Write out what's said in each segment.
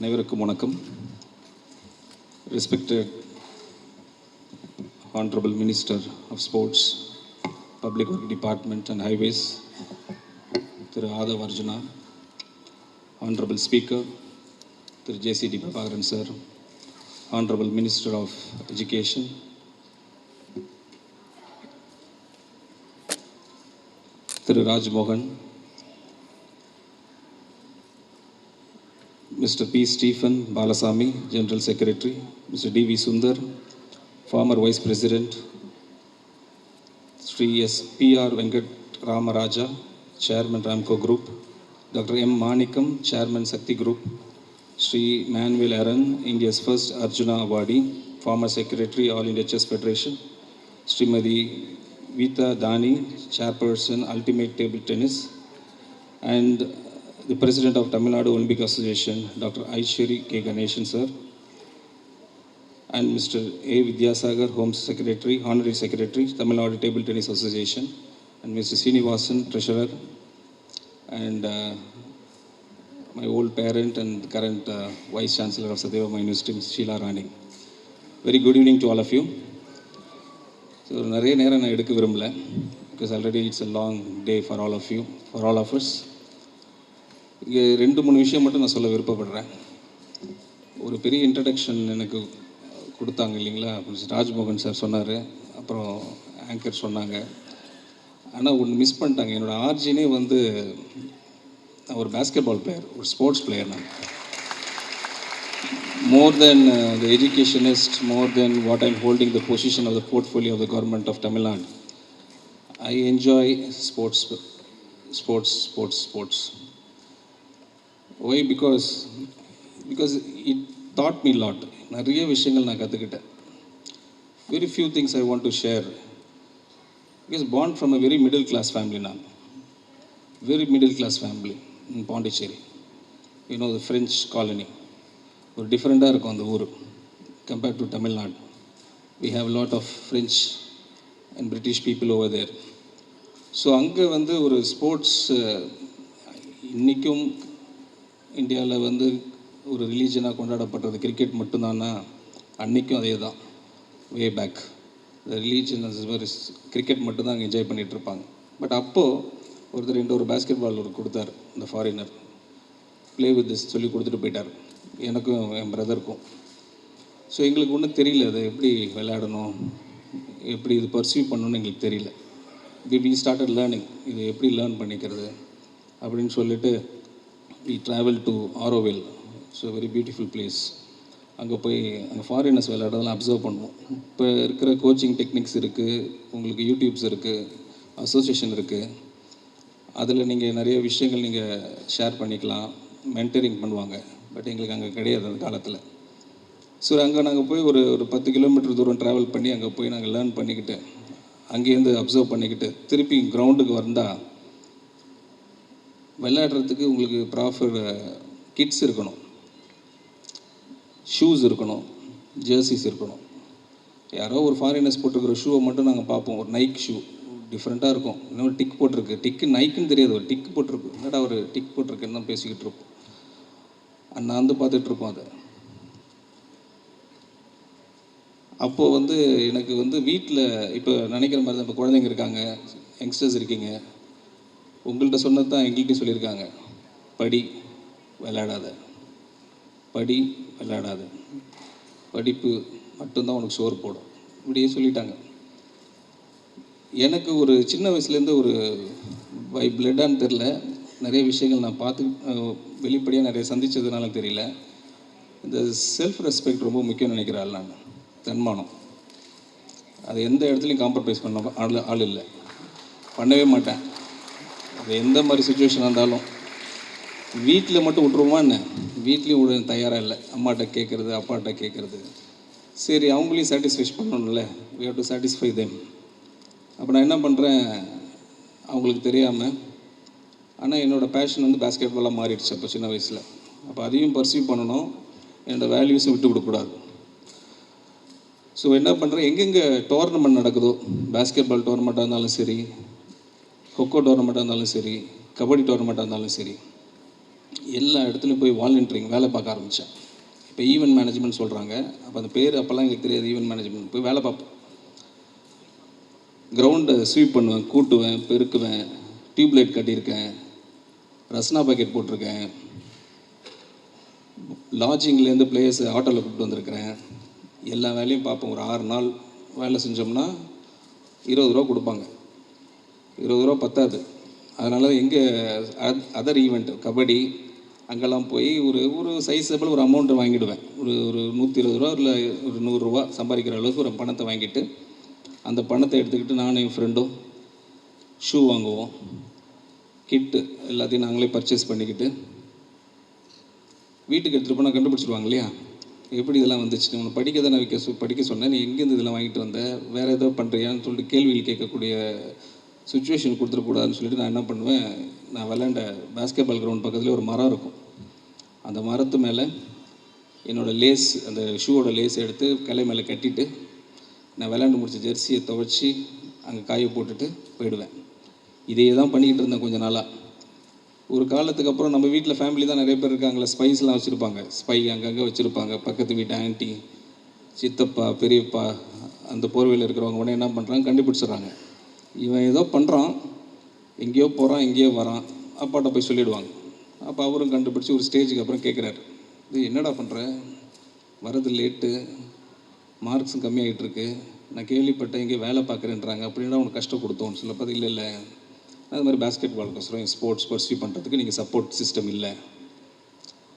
அனைவருக்கும் வணக்கம். Respected Honorable Minister of Sports, Public Works Department and Highways, Thiru Adav Arjuna, Honorable Speaker, Thiru JCD Prabhakaran Sir, Honorable Minister of Education, Thiru Raj Mohan, Mr. P. Stephen Balasamy, General Secretary, Mr. D. V. Sundar, former Vice President, Sri S. P. R. Venkat Ramaraja, Chairman Ramco Group, Dr. M. Manikam, Chairman Sakti Group, Sri Manuel Aaron, India's first Arjuna awardee, former Secretary, All India Chess Federation, Srimati Vita Dani, Chairperson, Ultimate Table Tennis, and the President of Tamil Nadu Olympic Association, Dr. Aishwari K. Ganeshan Sir, and Mr. A. Vidyasagar, Home Secretary, Honorary Secretary, Tamil Nadu Table Tennis Association, and Mr. Srinivasan, Treasurer, and my old parent and current Vice Chancellor of Satyabama University, Ms. Sheila Rani. Very good evening to all of you. So, நிறைய நேரம் நான் எடுக்க விரும்பல, because already it's a long day for all of you, for all of us. இங்கே 2-3 விஷயம் மட்டும் நான் சொல்ல விருப்பப்படுறேன். ஒரு பெரிய இன்ட்ரடக்ஷன் எனக்கு கொடுத்தாங்க இல்லைங்களா, ராஜ்மோகன் சார் சொன்னார், அப்புறம் ஆங்கர் சொன்னாங்க. ஆனால் ஒன்று மிஸ் பண்ணிட்டாங்க. என்னோடய ஆர்ஜினே வந்து நான் ஒரு பேஸ்கெட்பால் பிளேயர், ஒரு ஸ்போர்ட்ஸ் பிளேயர். நான் more than the educationist, more than what I'm holding the position of the portfolio of the government of Tamil Nadu, I enjoy sports. Why? Because it taught me a lot. நிறைய விஷயங்கள் நான் கற்றுக்கிட்டேன். Very few things I want to share. Because born from a very middle class family now. Very middle class family in Pondicherry. You know, the French colony. ஒரு டிஃப்ரெண்ட்டாக இருக்கும் அந்த ஊர் compared to Tamil Nadu. We have a lot of French and British people over there. So அங்கே வந்து ஒரு sports இன்றைக்கும் இந்தியாவில் வந்து ஒரு ரிலீஜனாக கொண்டாடப்படுறது கிரிக்கெட் மட்டும்தானா? அன்றைக்கும் அதே தான். Way back the religion cricket மட்டும்தான் அங்கே என்ஜாய் பண்ணிகிட்ருப்பாங்க. பட் அப்போது ஒருத்தர் ஒரு பேஸ்கெட் பால் கொடுத்தார், இந்த ஃபாரினர். ப்ளே வித் திஸ் சொல்லி கொடுத்துட்டு போயிட்டார், எனக்கும் என் பிரதருக்கும். ஸோ எங்களுக்கு ஒன்றும் தெரியல, அது எப்படி விளையாடணும், எப்படி இது பர்சீவ் பண்ணணும்னு எங்களுக்கு தெரியல. வி ஸ்டார்டட் லேர்னிங், இது எப்படி லேர்ன் பண்ணிக்கிறது அப்படின்னு சொல்லிட்டு we travel to Auroville. So very beautiful place. அங்கே போய் அங்கே ஃபாரினர்ஸ் விளையாடுறதெல்லாம் அப்சர்வ் பண்ணுவோம். இப்போ இருக்கிற கோச்சிங் டெக்னிக்ஸ் இருக்குது, உங்களுக்கு யூடியூப்ஸ் இருக்குது, அசோசியேஷன் இருக்குது. அதில் நீங்கள் நிறைய விஷயங்கள் நீங்கள் ஷேர் பண்ணிக்கலாம், மென்டரிங் பண்ணுவாங்க. பட் எங்களுக்கு அங்கே கிடையாது அந்த காலத்தில். ஸோ அங்கே நாங்கள் போய் ஒரு 10 கிலோமீட்டர் தூரம் ட்ராவல் பண்ணி அங்கே போய் நாங்கள் லேர்ன் பண்ணிக்கிட்டு, அங்கேருந்து அப்சர்வ் பண்ணிக்கிட்டு திருப்பி கிரவுண்டுக்கு வந்தால் விளையாடுறதுக்கு உங்களுக்கு ப்ராப்பர் கிட்ஸ் இருக்கணும், ஷூஸ் இருக்கணும், ஜெர்சிஸ் இருக்கணும். யாரோ ஒரு ஃபாரினர்ஸ் போட்டிருக்கிற ஷூவை மட்டும் நாங்கள் பார்ப்போம். ஒரு நைக் ஷூ டிஃப்ரெண்ட்டாக இருக்கும், இன்னொரு டிக் போட்டிருக்கு, டிக்கு நைக்குன்னு தெரியாது, ஒரு டிக் போட்டிருக்கு, என்னடா ஒரு டிக் போட்டிருக்குன்னு தான் பேசிக்கிட்டு இருப்போம். நான் வந்து பார்த்துட்ருப்போம் அதை. அப்போது வந்து எனக்கு வந்து வீட்டில் இப்போ நினைக்கிற மாதிரி தான், இப்போ குழந்தைங்க இருக்காங்க, யங்ஸ்டர்ஸ் இருக்கீங்க, உங்கள்கிட்ட சொன்னது தான் எங்கள்கிட்டையும் சொல்லியிருக்காங்க. படி, விளையாடாத, படி, விளையாடாத, படிப்பு மட்டும்தான் உனக்கு சோறு போடும், இப்படியே சொல்லிட்டாங்க. எனக்கு ஒரு சின்ன வயசுலேருந்து ஒரு பை பிளட்டான்னு தெரில, நிறைய விஷயங்கள் நான் பார்த்து வெளிப்படையாக நிறைய சந்தித்ததுனால தெரியல, இந்த செல்ஃப் ரெஸ்பெக்ட் ரொம்ப முக்கியம்னு நினைக்கிறாள் நான். தன்மானம், அது எந்த இடத்துலையும் காம்ப்ரமைஸ் பண்ண ஆள் இல்லை, பண்ணவே மாட்டேன். அது எந்த மாதிரி சுச்சுவேஷனாக இருந்தாலும். வீட்டில் மட்டும் விட்ருவோமா என்ன? வீட்லேயும் விட தயாராக இல்லை. அம்மாட்ட கேட்குறது, அப்பாட்ட கேட்குறது. சரி, அவங்களையும் சாட்டிஸ்ஃபை பண்ணணும்ல, we have to satisfy them. அப்போ நான் என்ன பண்ணுறேன், அவங்களுக்கு தெரியாமல். ஆனால் என்னோடய பேஷன் வந்து பேஸ்கெட் பாலாக மாறிடுச்சு அப்போ சின்ன வயசில். அப்போ அதையும் பர்சீவ் பண்ணணும், என்னோடய வேல்யூஸும் விட்டு கொடுக்கக்கூடாது. ஸோ என்ன பண்ணுறேன், எங்கெங்கே டோர்னமெண்ட் நடக்குதோ, பேஸ்கெட் பால் டோர்னமெண்ட்டாக இருந்தாலும் சரி, கொக்கோ டோர்னமெண்ட்டாக இருந்தாலும் சரி, கபடி டோர்னமெண்ட்டாக இருந்தாலும் சரி, எல்லா இடத்துலையும் போய் வாலண்டியரிங் வேலை பார்க்க ஆரம்பித்தேன். இப்போ ஈவெண்ட் மேனேஜ்மெண்ட் சொல்கிறாங்க. அப்போ அந்த பேர் அப்போல்லாம் எங்களுக்கு தெரியாது. ஈவெண்ட் மேனேஜ்மெண்ட் போய் வேலை பார்ப்பேன். கிரவுண்டை ஸ்வீப் பண்ணுவேன், கூட்டுவேன், பெருக்குவேன், டியூப்லைட் கட்டியிருக்கேன், ரஸ்னா பாக்கெட் போட்டிருக்கேன், லாட்ஜிங்லேருந்து பிளேயர்ஸை ஆட்டோவில் கூப்பிட்டு வந்திருக்கிறேன். எல்லா வேலையும் பார்ப்போம். ஒரு 6 நாள் வேலை செஞ்சோம்னா 20 ரூபா கொடுப்பாங்க. 20 ரூபா பத்தாது. அதனால் எங்கே அதர் ஈவெண்ட் கபடி அங்கெல்லாம் போய் ஒரு சைஸபிள் ஒரு அமௌண்ட்டை வாங்கிடுவேன். ஒரு 120 ரூபா இல்லை ஒரு 100 ரூபா சம்பாதிக்கிற அளவுக்கு ஒரு பணத்தை வாங்கிட்டு அந்த பணத்தை எடுத்துக்கிட்டு நானும் என் ஃப்ரெண்டும் ஷூ வாங்குவோம், கிட்டு எல்லாத்தையும் நாங்களே பர்ச்சேஸ் பண்ணிக்கிட்டு வீட்டுக்கு எடுத்துகிட்டு போனால் கண்டுபிடிச்சிருவாங்க இல்லையா, எப்படி இதெல்லாம் வந்துச்சு, உன்னை படிக்க தானே படிக்க சொன்னேன், நீ எங்கேருந்து இதெல்லாம் வாங்கிட்டு வந்த, வேறு ஏதோ பண்ணுறியான்னு சொல்லிட்டு கேள்விகள் கேட்கக்கூடிய சுச்சுவேஷன் கொடுத்துடக்கூடாதுன்னு சொல்லிட்டு நான் என்ன பண்ணுவேன், நான் விளையாண்ட பாஸ்கெட் பால் கிரவுண்ட் பக்கத்தில் ஒரு மரம் இருக்கும். அந்த மரத்து மேலே என்னோடய லேஸ், அந்த ஷூவோட லேஸ் எடுத்து கிளை மேலே கட்டிட்டு நான் விளையாண்டு முடிச்ச ஜெர்சியை துவைச்சி அங்கே காய போட்டுட்டு போயிடுவேன். இதே தான் பண்ணிக்கிட்டு இருந்தேன் கொஞ்சம் நாளாக. ஒரு காலத்துக்கு அப்புறம் நம்ம வீட்டில் ஃபேமிலி தான் நிறைய பேர் இருக்காங்களே, ஸ்பைஸ்லாம் வச்சுருப்பாங்க. ஸ்பை அங்கங்கே வச்சுருப்பாங்க. பக்கத்து வீட்டு ஆண்டி, சித்தப்பா, பெரியப்பா, அந்த போர்வையில் இருக்கிறவங்க உடனே என்ன பண்ணுறாங்க, கண்டுபிடிச்சிட்றாங்க. இவன் ஏதோ பண்ணுறான், எங்கேயோ போகிறான், எங்கேயோ வரான், அப்பாட்ட போய் சொல்லிவிடுவாங்க. அப்போ அவரும் கண்டுபிடிச்சி ஒரு ஸ்டேஜுக்கு அப்புறம் கேட்குறாரு, இது என்னடா பண்ணுற, வரது லேட்டு, மார்க்ஸும் கம்மியாகிட்டு இருக்கு, நான் கேள்விப்பட்டேன் எங்கேயோ வேலை பார்க்குறேன்றாங்க, அப்படின்னா உனக்கு கஷ்டம் கொடுத்தோன்னு சொல்ல பார்த்து, இல்லை அது மாதிரி பாஸ்கெட் பால்க்கோசரம் ஸ்போர்ட்ஸ் பர்சியூ பண்ணுறதுக்கு நீங்கள் சப்போர்ட் சிஸ்டம் இல்லை,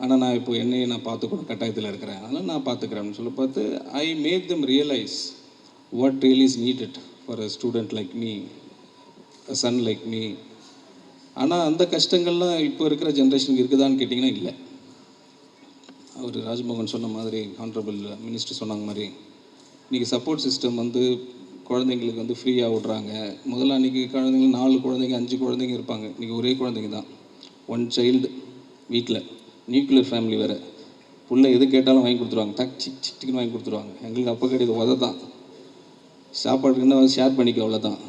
ஆனால் நான் இப்போ என்னையை நான் பார்த்துக்கூட கட்டாயத்தில் இருக்கிறேன், அதனால் நான் பார்த்துக்கிறேன்னு சொல்ல பார்த்து I made them realise what really is needed for a student like me, a Sun like me. ஆனால் அந்த கஷ்டங்கள்லாம் இப்போ இருக்கிற ஜென்ரேஷனுக்கு இருக்குதான்னு கேட்டிங்கன்னா இல்லை. அவர் ராஜ்மோகன் சொன்ன மாதிரி, ஹானரபிள் மினிஸ்டர் சொன்னாங்க மாதிரி, இன்றைக்கி சப்போர்ட் சிஸ்டம் வந்து குழந்தைங்களுக்கு வந்து ஃப்ரீயாக விட்றாங்க. முதல்ல அன்றைக்கி குழந்தைங்க 4 குழந்தைங்க 5 குழந்தைங்க இருப்பாங்க. இன்றைக்கி ஒரே குழந்தைங்க தான், 1 சைல்டு வீட்டில், நியூக்ளியர் ஃபேமிலி வேறு. புள்ள எது கேட்டாலும் வாங்கி கொடுத்துருவாங்க, டக் சிக் சிக்குன்னு வாங்கி கொடுத்துருவாங்க. எங்களுக்கு அப்போ கிடையாது, உத தான், சாப்பாடுக்குன்னா ஷேர் பண்ணிக்க, அவ்வளோதான்.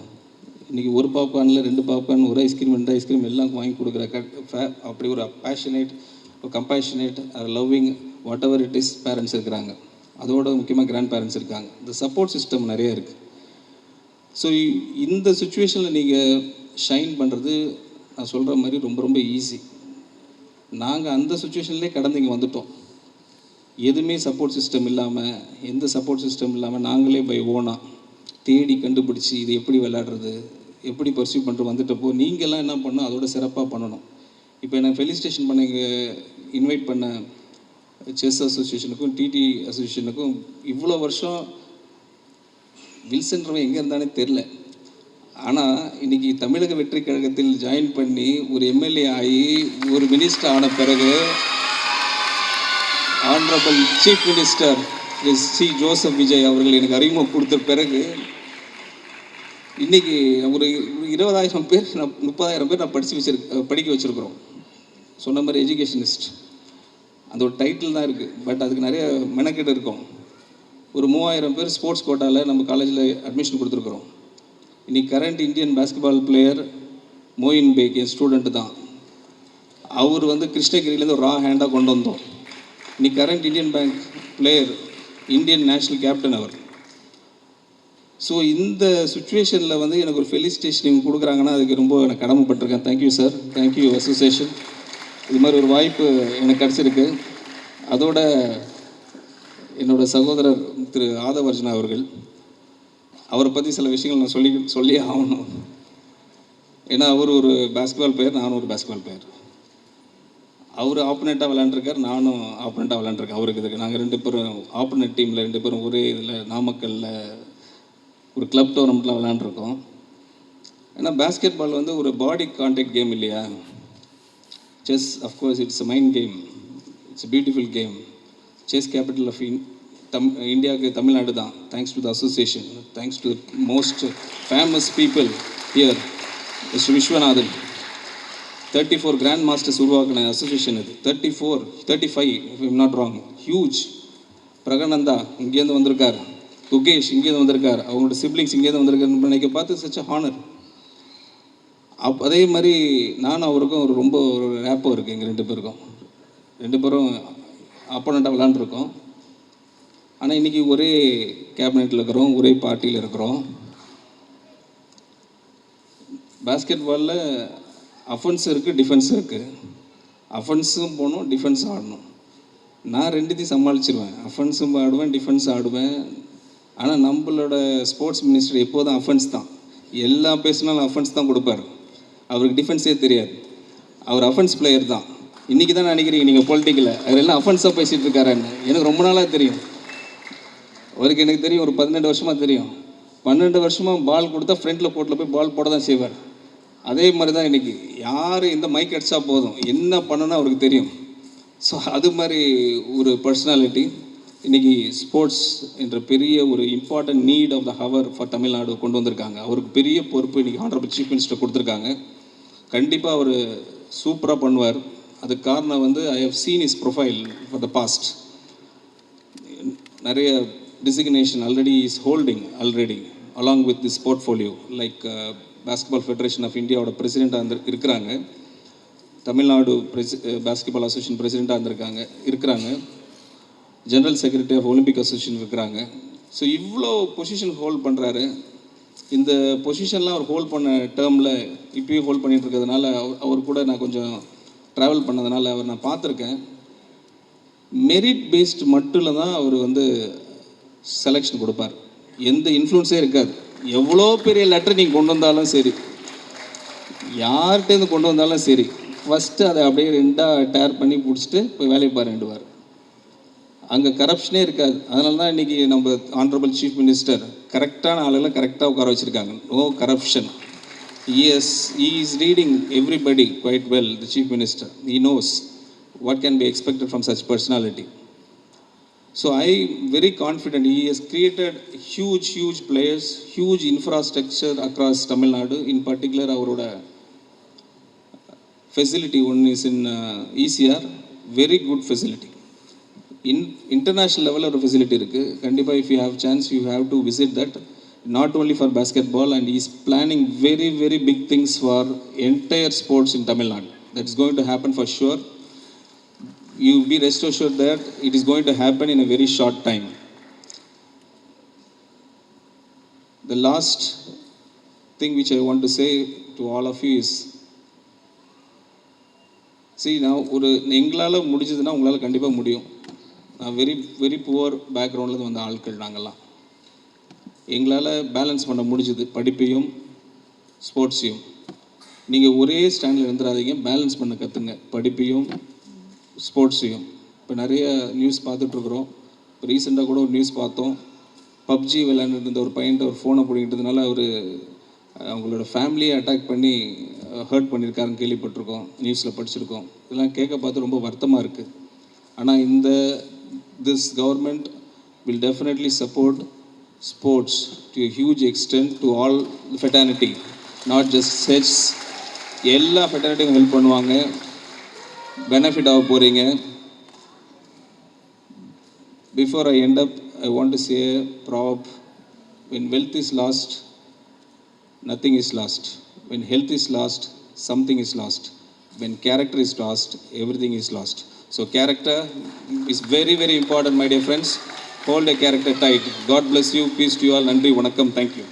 இன்றைக்கி ஒரு பாப்கார்னில் 2 பாப்கார்ன், ஒரு ஐஸ்கிரீம் 2 ஐஸ்கிரீம் எல்லாம் வாங்கி கொடுக்குற அப்படி ஒரு பேஷனேட், ஒரு compassionate, loving, what ever it his parents இருக்கிறாங்க. அதோட முக்கியமாக கிராண்ட் பேரண்ட்ஸ் இருக்காங்க. இந்த சப்போர்ட் சிஸ்டம் நிறைய இருக்குது. ஸோ இந்த சுச்சுவேஷனில் நீங்கள் ஷைன் பண்ணுறது நான் சொல்கிற மாதிரி ரொம்ப ரொம்ப ஈஸி. நாங்கள் அந்த சுச்சுவேஷன்லேயே கடந்து இங்கே வந்துட்டோம். எதுவுமே சப்போர்ட் சிஸ்டம் இல்லாமல், எந்த சப்போர்ட் சிஸ்டம் இல்லாமல் நாங்களே பை ஓனாக தேடி கண்டுபிடிச்சி இது எப்படி விளையாடுறது, எப்படி பர்சியூ பண்ணுறது வந்துட்டப்போ நீங்கள்லாம் என்ன பண்ணணும், அதோட சிறப்பாக பண்ணணும். இப்போ எனக்கு ஃபெலிசிட்டேஷன் பண்ண இங்கே இன்வைட் பண்ண செஸ் அசோசியேஷனுக்கும் டிடி அசோசியேஷனுக்கும் இவ்வளோ வருஷம் வில்சன்றவன் எங்கே இருந்தானே தெரில. ஆனால் இன்றைக்கி தமிழக வெற்றி கழகத்தில் ஜாயின் பண்ணி ஒரு எம்எல்ஏ ஆகி ஒரு மினிஸ்டர் ஆன பிறகு, honourable chief minister C Joseph Vijay அவர்கள் எனக்கு அறிமுகம் கொடுத்த பிறகு இன்றைக்கி ஒரு 20,000 பேர், 30,000 பேர் நான் படிக்க வச்சுருக்குறோம். சொன்ன மாதிரி எஜுகேஷனிஸ்ட் அந்த ஒரு டைட்டில் தான் இருக்குது. பட் அதுக்கு நிறைய மெனக்கெடு இருக்கும். ஒரு 3,000 பேர் ஸ்போர்ட்ஸ் கோட்டாவில் நம்ம காலேஜில் அட்மிஷன் கொடுத்துருக்குறோம். இன்றைக்கி current Indian basketball player Moin Bek என் ஸ்டூடெண்ட்டு தான். அவர் வந்து கிருஷ்ணகிரியிலேருந்து ஒரு ரா ஹேண்டாக கொண்டு வந்தோம். இன்றைக்கி current Indian bank player, Indian national captain அவர். ஸோ இந்த சுச்சுவேஷனில் வந்து எனக்கு ஒரு ஃபெலிசிட்டேஷன் கொடுக்குறாங்கன்னா அதுக்கு ரொம்ப எனக்கு கடமைப்பட்டிருக்கேன். Thank you sir, thank you association. இது மாதிரி ஒரு வாய்ப்பு எனக்கு கிடச்சிருக்கு. அதோட என்னோடய சகோதரர் திரு ஆதவர்ஜுனா அவர்கள், அவரை பற்றி சில விஷயங்கள் நான் சொல்லி ஆகணும். ஏன்னா அவர் ஒரு பாஸ்கெட்பால் பிளேயர், நானும் ஒரு பாஸ்கெட்பால் பிளேயர். அவர் ஆப்போனண்ட்டாக விளையாண்டுருக்கார், நானும் ஆப்போனண்ட்டாக விளையாண்டுருக்கேன். அவருக்கு இதுக்கு நாங்கள் 2 பேரும் ஆப்போனண்ட் டீமில் 2 பேரும் ஒரே இதில் நாமக்கல்லில் ஒரு கிளப் டோர்னமெண்ட்டில் விளையாண்டுருக்கோம். ஏன்னா பாஸ்கெட் பால் வந்து ஒரு பாடி கான்டாக்ட் கேம் இல்லையா. Chess of course it's a mind game, it's a beautiful game. Chess capital of இந்தியாவுக்கு தமிழ்நாடு தான். Thanks to the association, thanks to most famous people here, mister Viswanathan. 34 grandmasters உருவாக்கின association இது. 35 if I'm not wrong. Huge. Praggnanandhaa இங்கேருந்து வந்திருக்கார், குகேஷ் இங்கேருந்து வந்திருக்கார், அவங்களோட siblings இங்கேருந்து வந்திருக்காருன்னு நினைக்க பார்த்து சச் அ ஹானர். அதே மாதிரி நானும் அவருக்கும் ஒரு ரொம்ப ஒரு ரேப்போ இருக்குது எங்கள் ரெண்டு பேரும் அப்போனண்ட்டாக விளாண்டுருக்கோம். ஆனால் இன்றைக்கி ஒரே கேபினெட்டில் இருக்கிறோம், ஒரே பார்ட்டியில் இருக்கிறோம். பேஸ்கெட் பாலில் அஃபென்ஸ் இருக்குது, டிஃபென்ஸ் இருக்குது. அஃபென்ஸும் போகணும், டிஃபென்ஸும் ஆடணும். நான் ரெண்டுத்தையும் சமாளிச்சிருவேன். அஃபென்ஸும் ஆடுவேன், டிஃபென்ஸ் ஆடுவேன். ஆனால் நம்மளோட ஸ்போர்ட்ஸ் மினிஸ்டர் எப்போதும் அஃபென்ஸ் தான். எல்லா பேசினாலும் அஃபென்ஸ் தான் கொடுப்பார். அவருக்கு டிஃபென்ஸே தெரியாது. அவர் அஃபென்ஸ் பிளேயர் தான். இன்றைக்கி தான் நினைக்கிறீங்க நீங்கள் பொலிட்டிக்கில் அவரெல்லாம் அஃபென்ஸாக பேசிகிட்டு இருக்காருன்னு. எனக்கு ரொம்ப நாளாக தெரியும். அவருக்கு எனக்கு தெரியும், ஒரு 12 வருஷமாக தெரியும். 12 வருஷமாக பால் கொடுத்தா ஃப்ரண்ட்டில் கோர்ட்டில் போய் பால் போட தான் செய்வார். அதே மாதிரி தான் இன்றைக்கி யார் இந்த மைக் அடித்தா போதும் என்ன பண்ணணும்னு அவருக்கு தெரியும். ஸோ அது மாதிரி ஒரு பர்சனாலிட்டி இன்றைக்கி ஸ்போர்ட்ஸ் என்ற பெரிய ஒரு important need of the hour for Tamil Nadu கொண்டு வந்திருக்காங்க. அவருக்கு பெரிய பொறுப்பு இன்றைக்கி ஹானரபிள் சீஃப் மினிஸ்டர் கொடுத்துருக்காங்க. கண்டிப்பாக அவர் சூப்பராக பண்ணுவார். அதுக்கு காரணம் வந்து I have seen is profile for the past. நிறைய designation already is holding along with this portfolio. Like basketball federation of இந்தியாவோட பிரசிடெண்ட்டாக இருக்கிறாங்க. தமிழ்நாடு பாஸ்கெட்பால் அசோசியேஷன் பிரசிடெண்ட்டாக இருக்கிறாங்க. General secretary of Olympic association இருக்கிறாங்க. ஸோ இவ்வளோ பொசிஷன் ஹோல்ட் பண்ணுறாரு. இந்த பொசிஷன்லாம் அவர் ஹோல்ட் பண்ண டேர்மில் இப்பயும் ஹோல்ட் பண்ணிகிட்டு இருக்கிறதுனால அவர் கூட நான் கொஞ்சம் ட்ராவல் பண்ணதுனால அவர் நான் பார்த்துருக்கேன். மெரிட் பேஸ்ட் மட்டும் தான் அவர் வந்து செலெக்ஷன் கொடுப்பார். எந்த இன்ஃப்ளூன்ஸே இருக்காது. எவ்வளோ பெரிய லெட்டர் நீங்கள் கொண்டு வந்தாலும் சரி, யார்கிட்டேருந்து கொண்டு வந்தாலும் சரி, ஃபஸ்ட்டு அதை அப்படியே ரெண்டாக டேர் பண்ணி பிடிச்சிட்டு போய் வேலையை பாருண்டுவார். அங்கே கரப்ஷனே இருக்காது. அதனால தான் இன்றைக்கி நம்ம ஆனரபிள் சீஃப் மினிஸ்டர் கரெக்டான ஆளுகளை கரெக்டாக உட்கார வச்சுருக்காங்க. No corruption. He is reading everybody quite well, the chief minister. He knows what can be expected from such personality. So I am very confident. He has created huge players, huge infrastructure across Tamil Nadu. In particular, our facility one is in ECR, very good facility. In international level of facility irukku. Kandipa if you have chance, you have to visit that. Not only for basketball, and he is planning very big things for entire sports in Tamil Nadu. That is going to happen for sure. You be rest assured that it is going to happen in a very short time. The last thing which I want to say to all of you is, see now ஒரு எங்களால் முடிஞ்சதுன்னா உங்களால் கண்டிப்பாக முடியும். நான் very poor பேக்ரவுண்டில் வந்த ஆட்கள் நாங்கள்லாம். எங்களால் பேலன்ஸ் பண்ண முடிஞ்சுது படிப்பையும் ஸ்போர்ட்ஸையும். நீங்கள் ஒரே ஸ்டாண்டில் இருந்துடாதீங்க, பேலன்ஸ் பண்ண கற்றுங்க படிப்பையும் ஸ்போர்ட்ஸையும். இப்போ நிறைய நியூஸ் பார்த்துட்ருக்குறோம். இப்போ ரீசெண்டாக கூட ஒரு நியூஸ் பார்த்தோம். பப்ஜி விளையாண்டுட்டு இருந்த ஒரு பையன்ட்டு ஒரு ஃபோனை பிடிக்கிட்டதுனால அவங்களோட ஃபேமிலியை அட்டாக் பண்ணி ஹர்ட் பண்ணியிருக்காருன்னு கேள்விப்பட்டிருக்கோம், நியூஸில் படிச்சிருக்கோம். இதெல்லாம் கேட்க பார்த்து ரொம்ப வருத்தமாக இருக்குது. ஆனால் this government will definitely support sports to a huge extent to all the fraternity, not just sets. எல்லா fraternity ஹெல்ப் பண்ணுவாங்க, பெனிஃபிட் ஆக போகிறீங்க. Before I end up, I want to say a proverb: when wealth is lost, nothing is lost. When health is lost, something is lost. When character is lost, everything is lost. So character is very important, my dear friends. Hold a character tight. God bless you. Peace to you all. Nandri, vanakkam. Thank you.